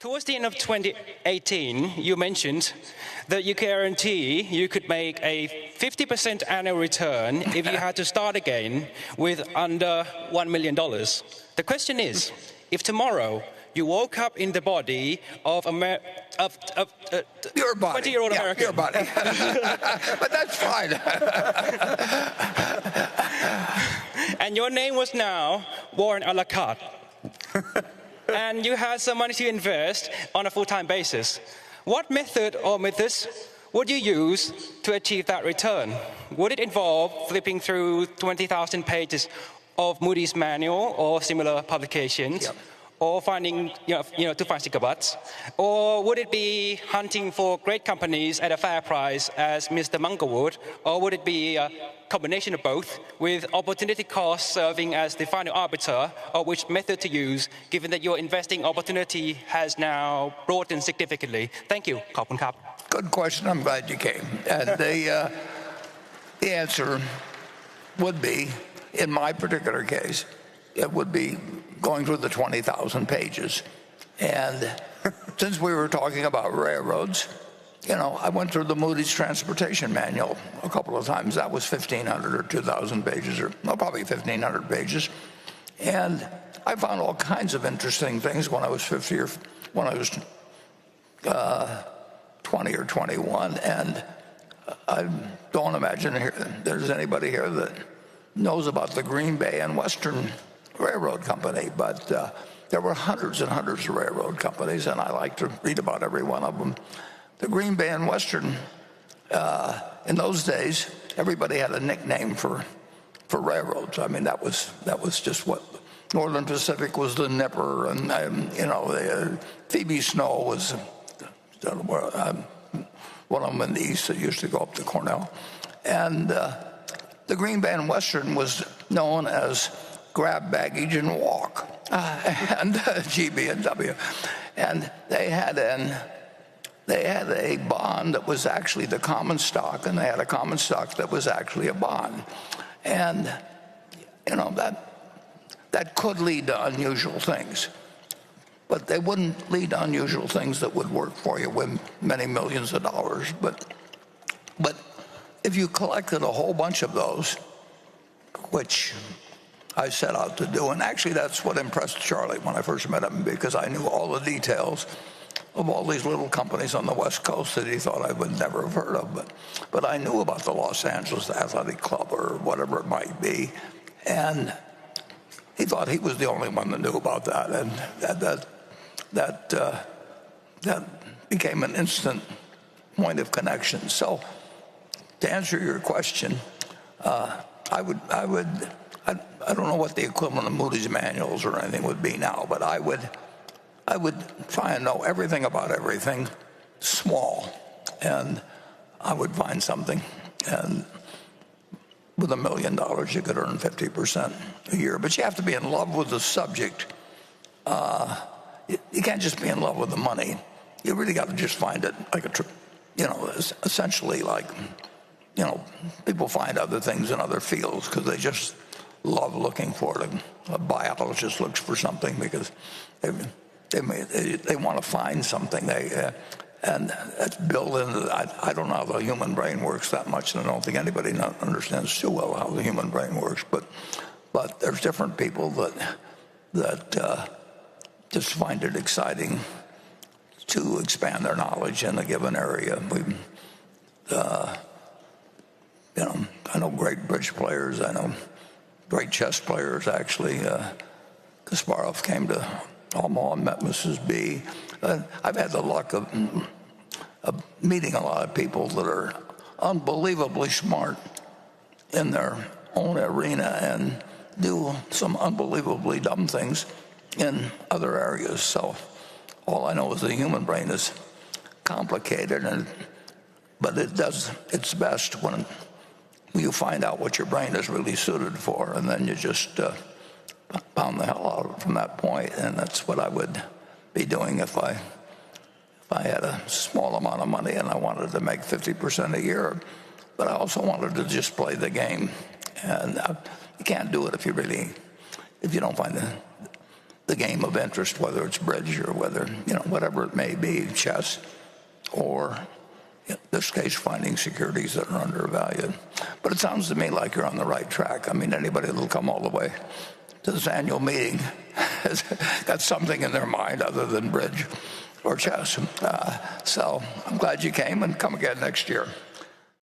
Towards the end of 2018, you mentioned that you guarantee you could make a 50% annual return if you had to start again with under $1 million. The question is, if tomorrow you woke up in the body of your body. 20-year-old American. Your body. But that's fine. And your name was now Warren a la carte. And you had some money to invest on a full-time basis. What method or methods would you use to achieve that return? Would it involve flipping through 20,000 pages of Moody's manual or similar publications? Yep. Or finding, to find sticker butts? Or would it be hunting for great companies at a fair price as Mr. Munger would? Or would it be a combination of both, with opportunity cost serving as the final arbiter of which method to use, given that your investing opportunity has now broadened significantly? Thank you. ขอบคุณครับ Good question. I'm glad you came. And the answer would be, in my particular case, it would be going through the 20,000 pages. And since we were talking about railroads, I went through the Moody's Transportation Manual a couple of times. That was 1,500 or 2,000 pages, or probably 1,500 pages. And I found all kinds of interesting things when I was 50 or when I was 20 or 21. And I don't imagine there's anybody here that knows about the Green Bay and Western Railroad Company, but there were hundreds and hundreds of railroad companies, and I like to read about every one of them. The Green Bay and Western, in those days, everybody had a nickname for railroads. I mean, that was just what Northern Pacific was, the Nipper, and the Phoebe Snow was one of them in the east that used to go up to Cornell, and the Green Bay and Western was known as grab baggage and walk, and GB&W, and they had a bond that was actually the common stock, and they had a common stock that was actually a bond, and that could lead to unusual things, but they wouldn't lead to unusual things that would work for you with many millions of dollars. But if you collected a whole bunch of those, which I set out to do, and actually that's what impressed Charlie when I first met him, because I knew all the details of all these little companies on the West Coast that he thought I would never have heard of. But I knew about the Los Angeles Athletic Club or whatever it might be, and he thought he was the only one that knew about that, and that became an instant point of connection. So to answer your question, I don't know what the equivalent of Moody's manuals or anything would be now, but I would try and know everything about everything small, and I would find something. And with $1 million, you could earn 50% a year. But you have to be in love with the subject. You can't just be in love with the money. You really got to just find it like essentially like, people find other things in other fields because they just love looking for it. A biologist looks for something because they want to find something. And that's built into. I don't know how the human brain works that much, and I don't think anybody understands too well how the human brain works. But there's different people that just find it exciting to expand their knowledge in a given area. I know great bridge players. I know great chess players. Actually, Kasparov came to Omaha and met Mrs. B. I've had the luck of meeting a lot of people that are unbelievably smart in their own arena and do some unbelievably dumb things in other areas. So all I know is the human brain is complicated, but it does its best when you find out what your brain is really suited for, and then you just pound the hell out of it from that point. And that's what I would be doing if I had a small amount of money and I wanted to make 50% a year, but I also wanted to just play the game. And you can't do it if you don't find the game of interest, whether it's bridge or whether, whatever it may be, chess, or in this case, finding securities that are undervalued. But it sounds to me like you're on the right track. I mean, anybody that'll come all the way to this annual meeting has got something in their mind other than bridge or chess. So I'm glad you came, and come again next year.